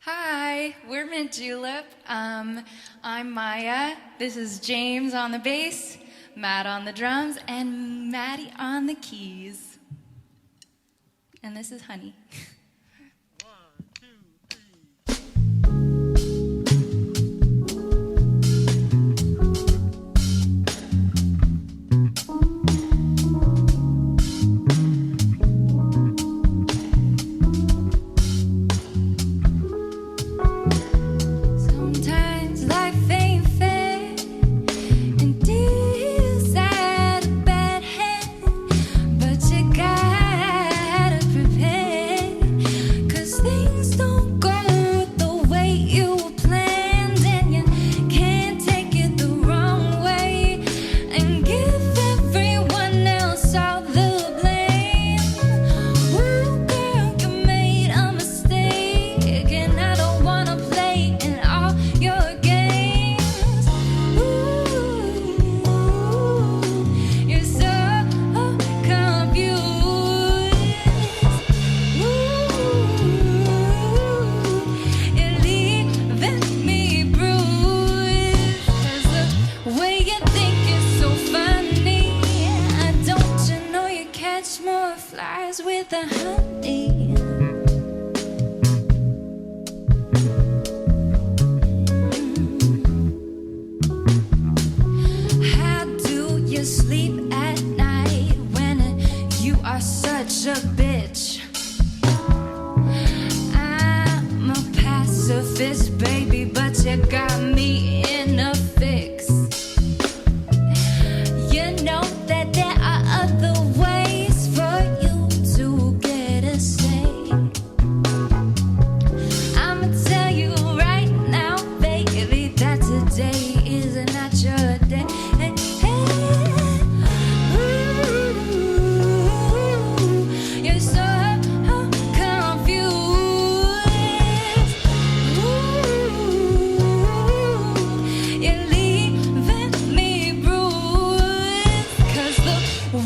Hi, we're MintJulep. I'm Maya. This is James on the bass, Matt on the drums, and Maddie on the keys. And this is Honey. With the honey. How do you sleep at night when you are such a bitch? I'm a pacifist, baby, but you got me in a fix. You know that there are other ways for you to get a say. I'ma tell you right now, baby, that today is not your day. Ooh, you're so confused. Ooh, you're leaving me bruised. 'Cause the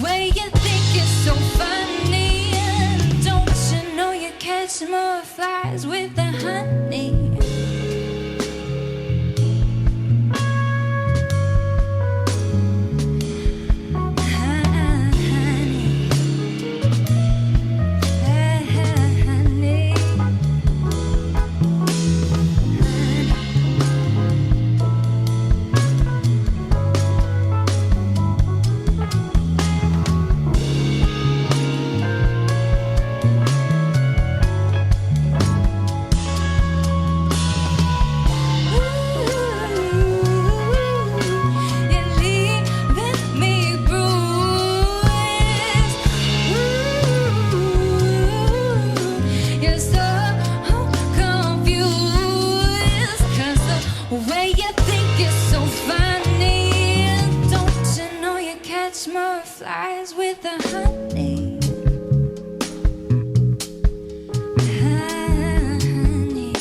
way you think is so funny. Don't you know you catch more flies with the honey? More flies with the honey. Honey.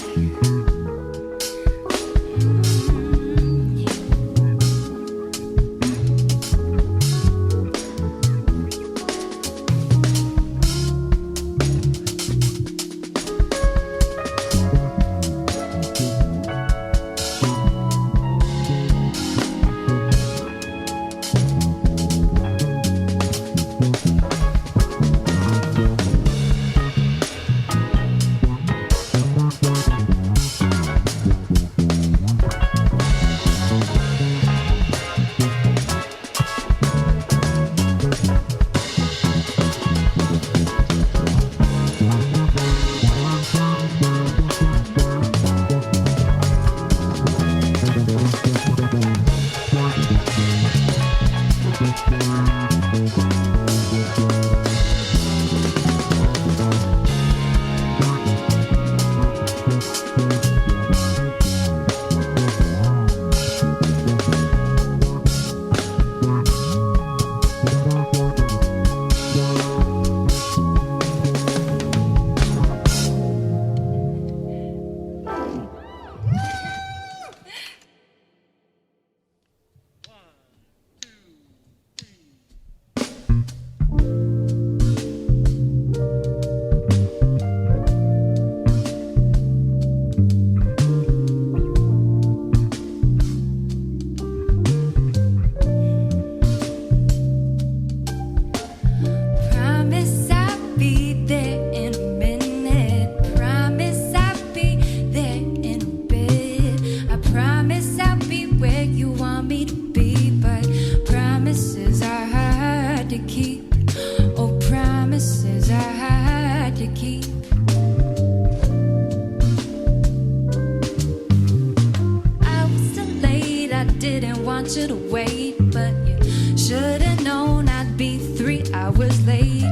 was late.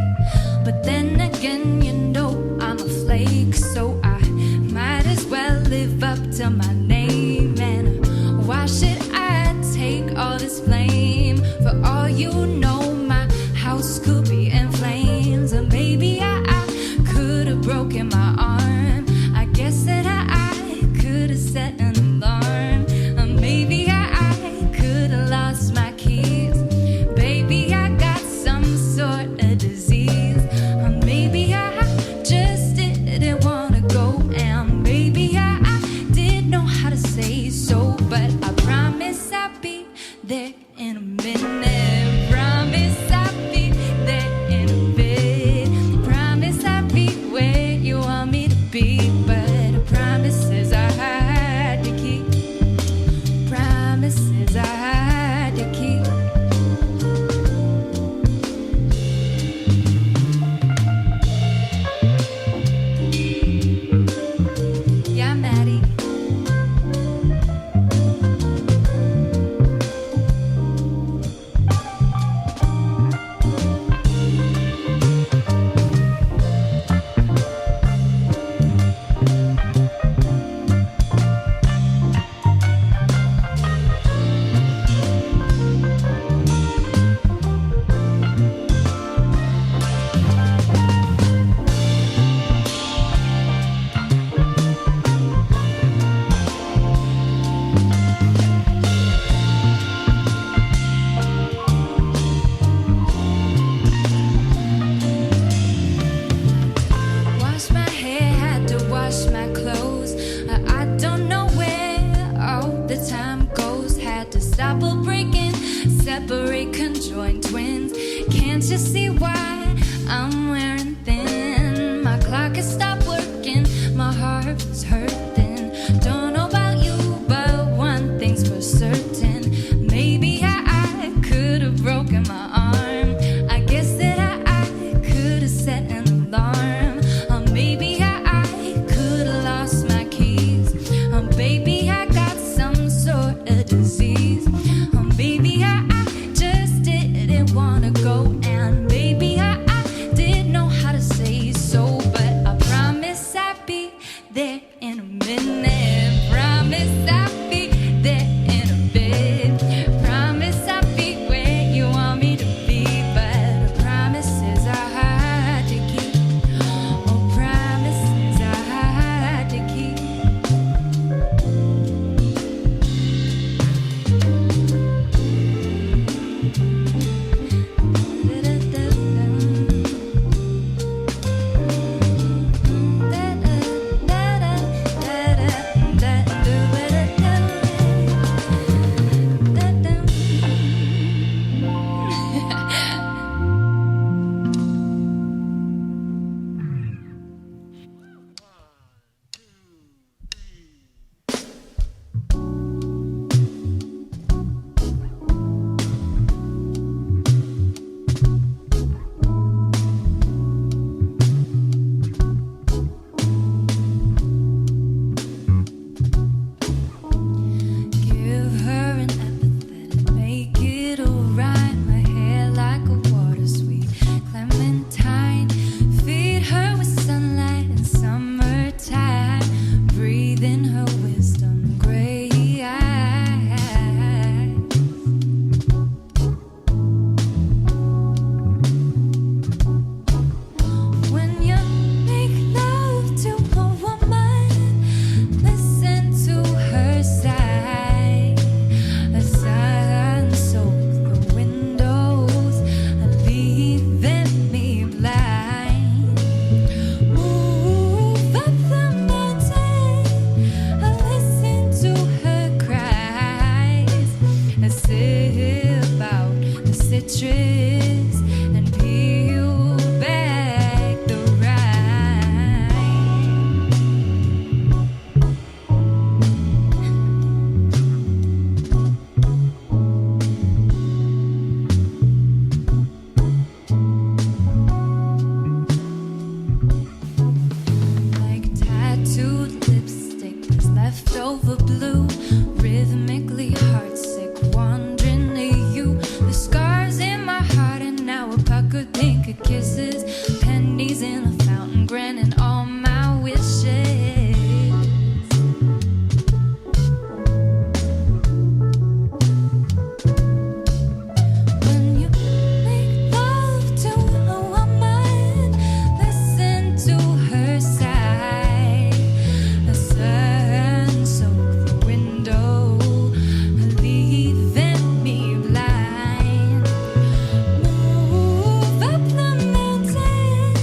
But then again, you know I'm a flake, so I might as well live up to my name. And why should I take all this blame? For all you know, my house could be in flames. Or maybe I could have broken my arm. I guess that I could have set an alarm. Or maybe I could have lost my keys. Baby, I got some sort of disease. Or maybe I just didn't want to go. And maybe I didn't know how to say so. But I promise I'll be there in a minute. Promise I'll be there in a minute. could kisses, pennies in a fountain, granting all my wishes. When you make love to a woman, listen to her sigh. The sun soaked the window, leaving me blind. Move up the mountain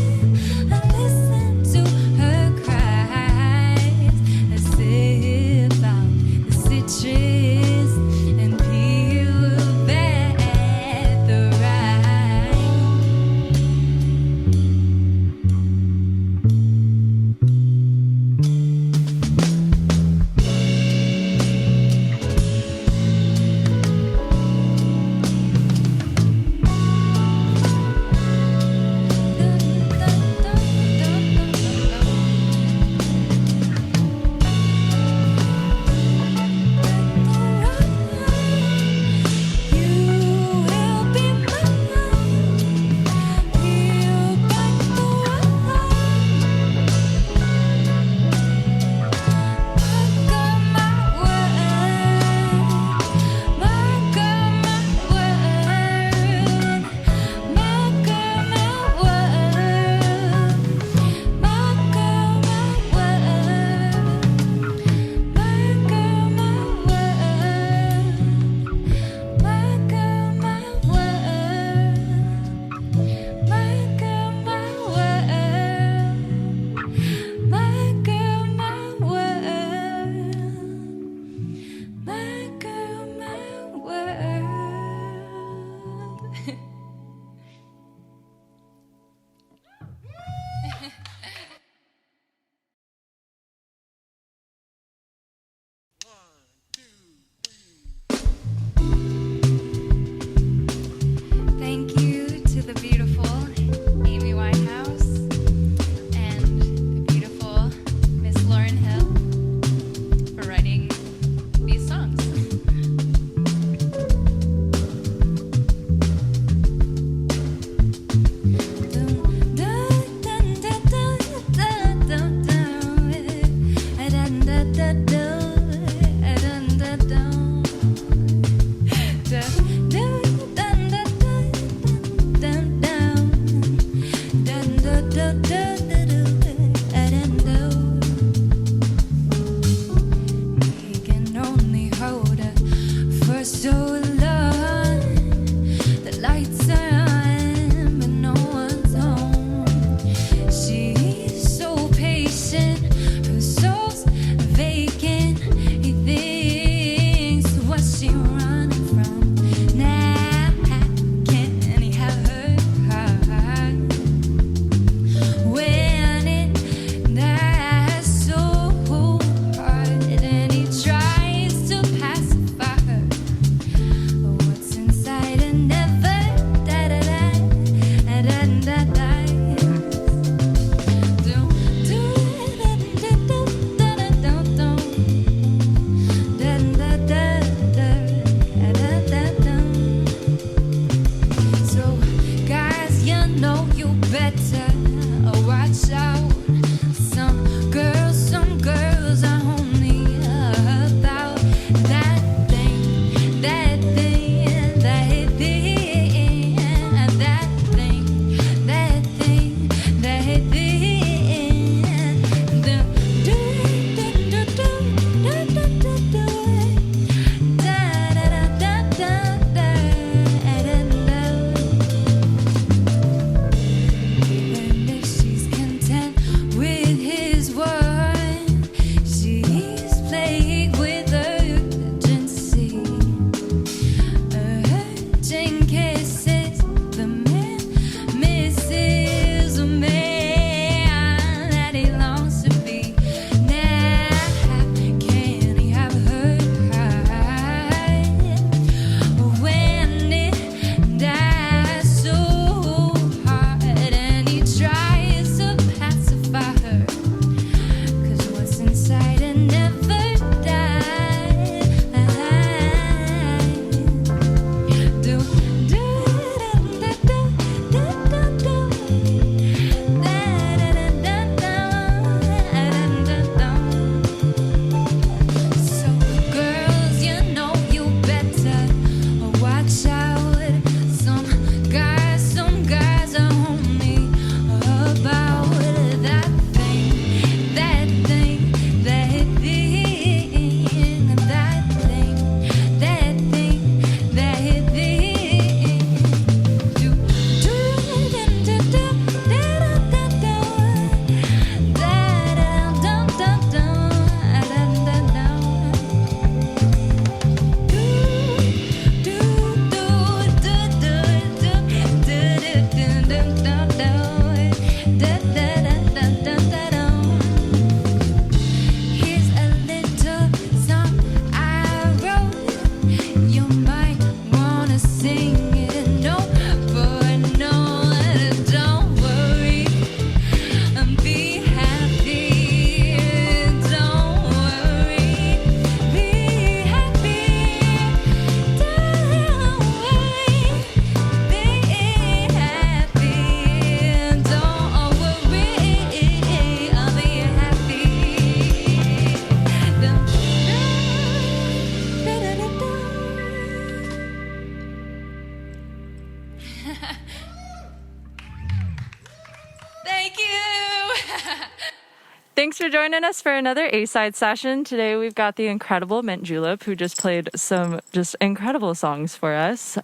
Thanks for joining us for another A-side session. Today we've got the incredible MintJulep, who just played some just incredible songs for us.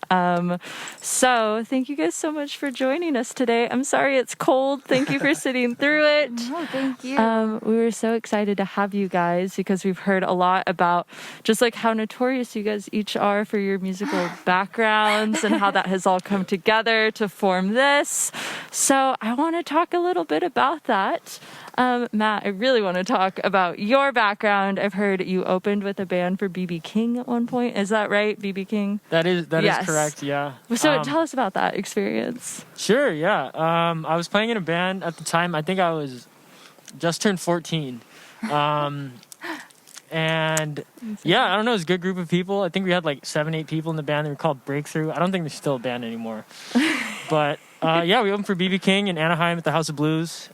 So thank you guys so much for joining us today. I'm sorry it's cold. Thank you for sitting through it. No, thank you. We were so excited to have you guys because we've heard a lot about just like how notorious you guys each are for your musical backgrounds and how that has all come together to form this. So I want to talk a little bit about that. Matt, I really want to talk about your background. I've heard you opened with a band for B.B. King at one point. Is that right, B.B. King? That is correct, yeah. So tell us about that experience. Sure, yeah. I was playing in a band at the time. I think I was just turned 14. And yeah, I don't know, it was a good group of people. I think we had like 7-8 people in the band. They were called Breakthrough. I don't think they're still a band anymore. But yeah, we opened for B.B. King in Anaheim at the House of Blues.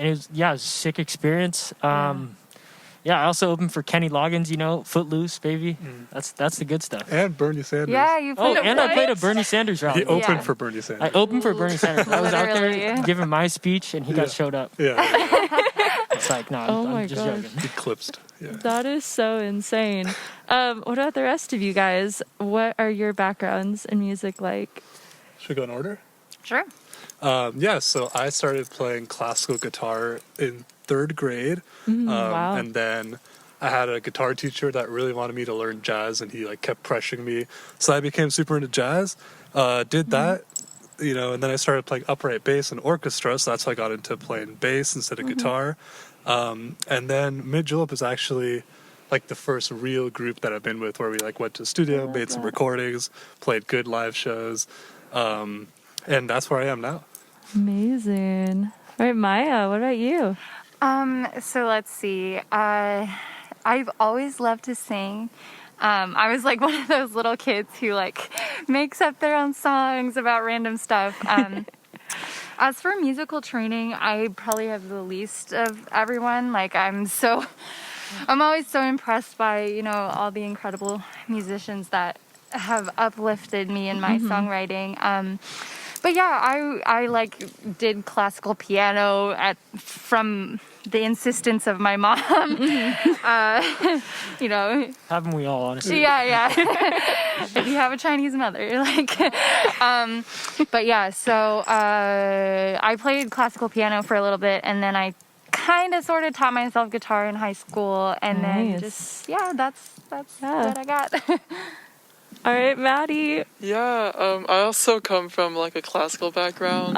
And it was a sick experience. Yeah, I also opened for Kenny Loggins, Footloose, baby. That's the good stuff. And Bernie Sanders. Yeah, you played I played a Bernie Sanders rally. He opened for Bernie Sanders. I opened for Bernie Sanders. I was out Literally. there giving my speech, and he got showed up. Yeah. It's like, no, I'm just joking. Eclipsed. Yeah. That is so insane. What about the rest of you guys? What are your backgrounds in music like? Should we go in order? Sure. So I started playing classical guitar in 3rd grade. Wow. And then I had a guitar teacher that really wanted me to learn jazz, and he kept pressuring me. So I became super into jazz. Did that, and then I started playing upright bass and orchestra. So that's how I got into playing bass instead of guitar. And then MintJulep is actually the first real group that I've been with where we went to the studio, made some recordings, played good live shows. And that's where I am now. Amazing. All right, Maya, what about you? So let's see. I've always loved to sing. I was one of those little kids who makes up their own songs about random stuff. As for musical training, I probably have the least of everyone. I'm always so impressed by, all the incredible musicians that have uplifted me in my songwriting. But yeah, I did classical piano from the insistence of my mom. Haven't we all, honestly? Yeah. If you have a Chinese mother, But yeah, so I played classical piano for a little bit, and then I kind of sort of taught myself guitar in high school, and then that's what I got. All right, Maddie. Yeah, I also come from a classical background.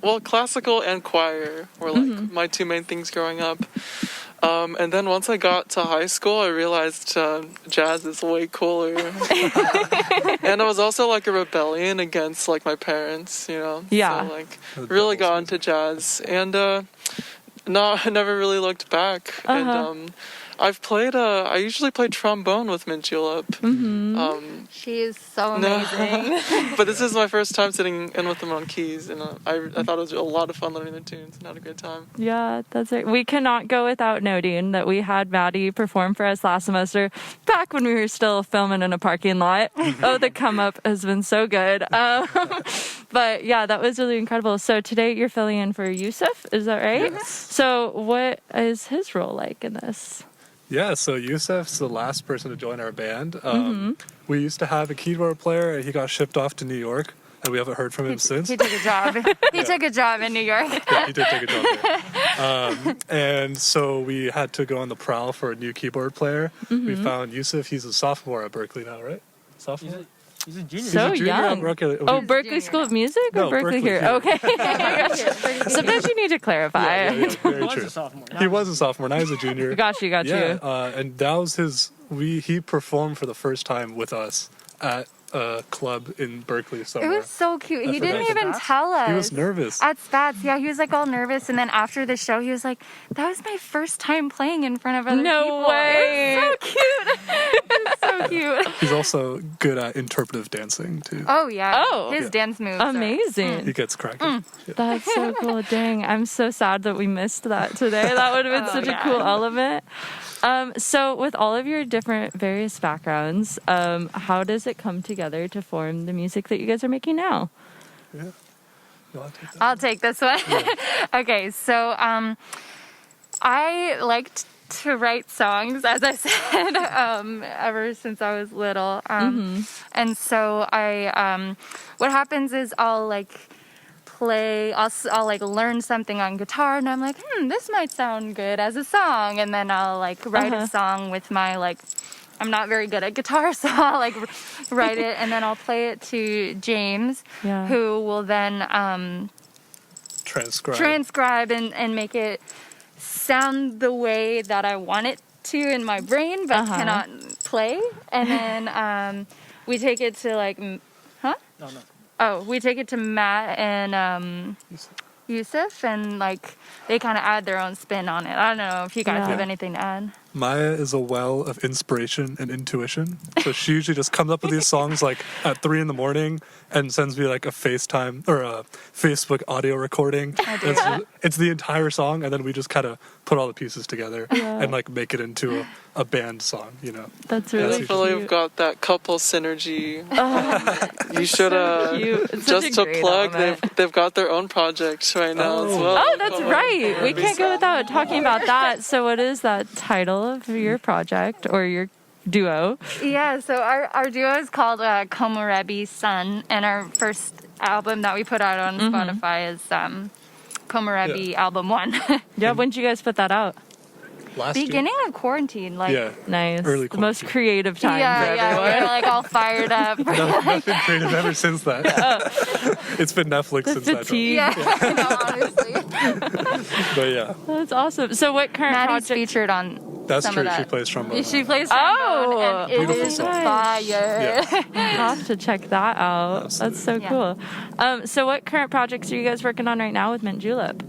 Well, classical and choir were my two main things growing up. And then once I got to high school, I realized jazz is way cooler. And I was also a rebellion against my parents, Yeah. So really got into jazz, and I never really looked back. And I usually play trombone with MintJulep. She is so amazing. But this is my first time sitting in with them on keys, and I thought it was a lot of fun learning their tunes and had a great time. Yeah, that's right. We cannot go without noting that we had Maddie perform for us last semester, back when we were still filming in a parking lot. Oh, the come up has been so good. But yeah, that was really incredible. So today you're filling in for Yusuf, is that right? Yes. So what is his role like in this? Yeah, so Yusuf's the last person to join our band. We used to have a keyboard player, and he got shipped off to New York, and we haven't heard from him since. He took a job. He took a job in New York. Yeah, he did take a job there. And so we had to go on the prowl for a new keyboard player. We found Yusuf. He's a sophomore at Berkeley now, right? Sophomore? He's a junior. So He's a junior young. at Berkeley. Oh, Berkeley School of Music or No, Berkeley Berkeley here? here. Okay. Sometimes you need to clarify. Yeah, very He was true. a sophomore. He was a sophomore. Now he's a junior. Got you. And that was he performed for the first time with us at a club in Berkeley It somewhere. was so cute. He didn't Spats? even tell us. He was nervous. At Spats, yeah, he was all nervous, and then after the show, he was like, "That was my first time playing in front of other people." No way. It was so cute. It's so cute. He's also good at interpretive dancing too. Oh yeah. Oh. His dance moves. Amazing. He gets cracking. Yeah. That's so cool. Dang, I'm so sad that we missed that today. That would have been such a cool element. So with all of your different various backgrounds, how does it come together to form the music that you guys are making now? Yeah. You want to take that? I'll take this one. Okay, so I liked to write songs, as I said, ever since I was little. And so what happens is I'll like learn something on guitar, and I'm like, this might sound good as a song, and then I'll like write a song with my like. I'm not very good at guitar, so I'll like write it, and then I'll play it to James, who will then transcribe and make it sound the way that I want it to in my brain, but cannot play. And then we take it to like, we take it to Matt and Yusuf, and like they kind of add their own spin on it. I don't know if you guys have anything to add. Maya is a well of inspiration and intuition. So she usually just comes up with these songs like at 3 a.m. and sends me like a FaceTime or a Facebook audio recording. It's the entire song, and then we just kind of put all the pieces together and like make it into a band song, you know. That's really I feel like cute. we've got that couple synergy. You should It's such just a to great plug, element. they've got their own projects right now as well. Oh, that's right. We can't go without talking about that. So what is that title of your project or your duo? Yeah, so our duo is called Komorebi Sun, and our first album that we put out on Spotify is Komorebi Album 1. Yeah, when did you guys put that out? Last Beginning of quarantine, like Nice. Early The most quarantine. creative time for yeah, everyone. we're like all fired up. Nothing creative ever since that. It's been Netflix since that. Fatigue. Yeah, no, honestly. But yeah, That's awesome. So what current Maddie's project? featured on that's some true. of that. She plays trombone. She plays Oh, trombone, and it beautiful is song. fire. Yeah. I'll have to check that out. That's so Absolutely. cool. So what current projects are you guys working on right now with MintJulep?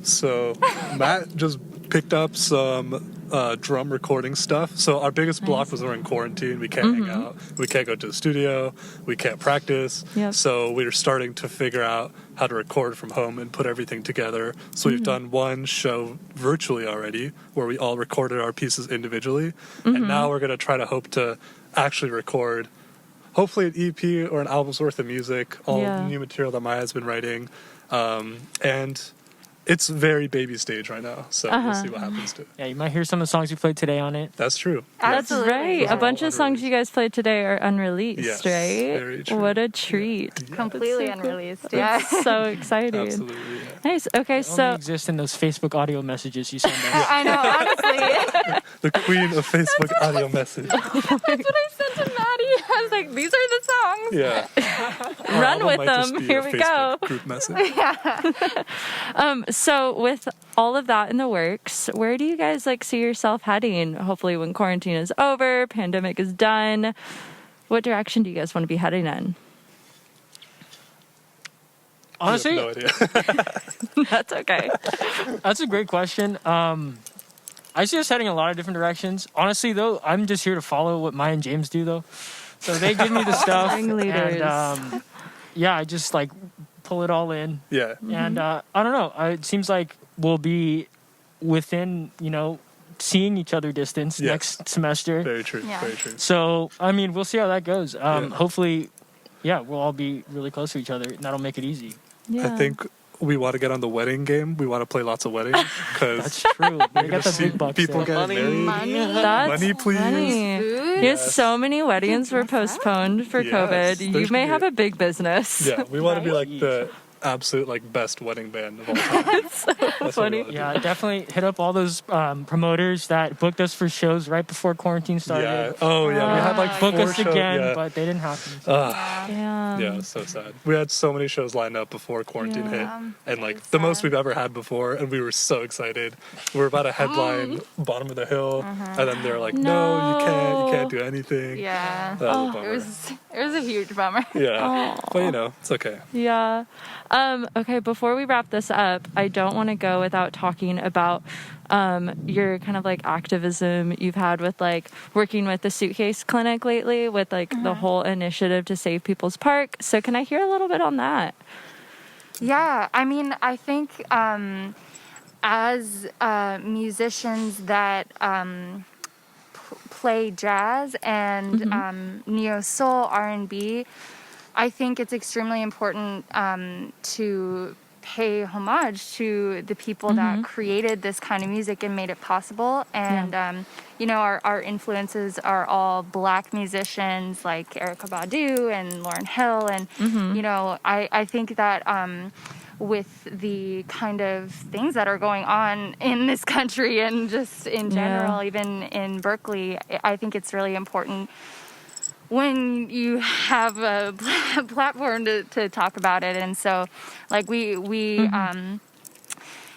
So Matt just picked up some drum recording stuff. So our biggest block was we're in quarantine. We can't hang out. We can't go to the studio. We can't practice. Yep. So we were starting to figure out how to record from home and put everything together. So we've done one show virtually already where we all recorded our pieces individually. And now we're going to try to hope to actually record hopefully an EP or an album's worth of music, all new material that Maya's been writing. And it's very baby stage right now, so we'll see what happens to it. Yeah, you might hear some of the songs we played today on it. That's true. That's Absolutely. right. Those A are bunch all of songs you guys played today are unreleased, Yes, right? very true. What a treat. Completely That's so cool. unreleased. Yeah. So exciting. Absolutely. Yeah. Nice. Okay, They only so exist in those Facebook audio messages you send us. I know, honestly. The queen of Facebook audio message. That's what I sent to Maddie. I was like, these are the songs. Yeah. run Album with might just them. be Here a we Facebook go. Group message. So with all of that in the works, where do you guys like see yourself heading? Hopefully when quarantine is over, pandemic is done. What direction do you guys want to be heading in? Honestly, I have no idea. That's okay. that's a great question. I see us heading a lot of different directions. Honestly, though, I'm just here to follow what Maya and James do, though. So they give me the stuff, Ringleaders. and I just like pull it all in. Yeah. And I don't know. It seems like we'll be within, seeing each other distance Yes. next semester. Very true. Yeah. Very true. So I mean, we'll see how that goes. Hopefully, we'll all be really close to each other, and that'll make it easy. Yeah. I think we want to get on the wedding game. We want to play lots of weddings That's because true. They got the see big bucks. people there. get married. Money. That's Money, please. funny. Food. There's so many weddings were postponed for Yes, COVID. You there's may gonna have be- a big business. Yeah, we want to be like the absolute best wedding band of all time. That's what we funny. wanna do. Yeah, definitely hit up all those promoters that booked us for shows right before quarantine started. Yeah. Oh yeah, we had like Book 4 us shows. again, Yeah. but they didn't happen. Damn. Yeah, it's so sad. We had so many shows lined up before quarantine hit, and like It's the most sad. we've ever had before, and we were so excited. We were about to headline Bottom of the Hill, and then they're like, "No, you can't do anything." Yeah. That was a bummer. It was a huge bummer. Yeah, but it's okay. Yeah. Okay, before we wrap this up, I don't want to go without talking about your kind of like activism you've had with like working with the suitcase clinic lately with like the whole initiative to save People's Park. So can I hear a little bit on that? Yeah, I mean, I think as musicians that play jazz and neo soul R&B, I think it's extremely important to pay homage to the people that created this kind of music and made it possible. And, you know, our influences are all Black musicians like Erykah Badu and Lauryn Hill. And, you know, I think that with the kind of things that are going on in this country and just in general, even in Berkeley, I think it's really important when you have a platform to talk about it. And so, like, we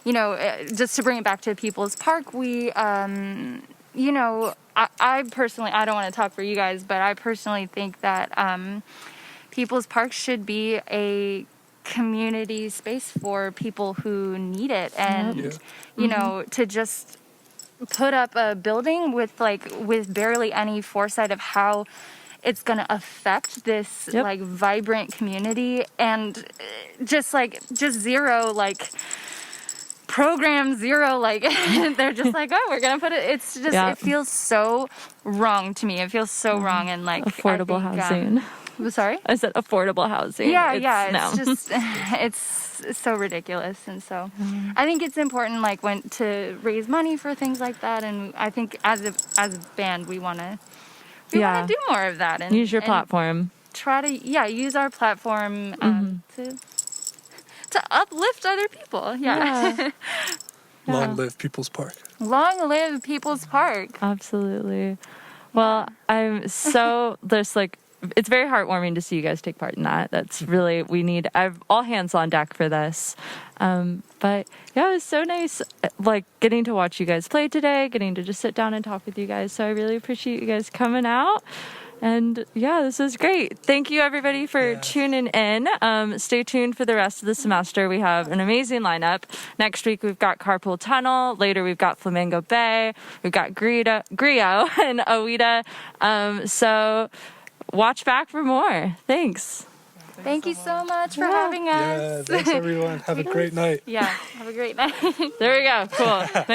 you know, just to bring it back to People's Park, we, you know, I personally, I don't want to talk for you guys, but I personally think that People's Park should be a community space for people who need it. And, you know, to just put up a building with barely any foresight of how it's going to affect this like vibrant community, and just zero program, zero they're just like, oh, we're going to put it. It's just it feels so wrong to me. It feels so wrong. And like affordable housing. Sorry? I said affordable housing. It's just it's so ridiculous. And so I think it's important to raise money for things like that. And I think as a band we want to do more of that and use your platform. Try to use our platform to uplift other people. Long live People's Park. Long live People's Park. Absolutely. Well, I'm so it's very heartwarming to see you guys take part in that. That's really, I've all hands on deck for this. But yeah, it was so nice, getting to watch you guys play today, getting to just sit down and talk with you guys. So I really appreciate you guys coming out. And yeah, this is great. Thank you everybody for tuning in. Stay tuned for the rest of the semester. We have an amazing lineup. Next week we've got Carpool Tunnel. Later we've got Flamingo Bay. We've got Griot and Oida. So watch back for more. Thanks. Thank you so much for having us. Yeah, thanks everyone. Have a great night. Yeah, have a great night. There we go. Cool. Nice.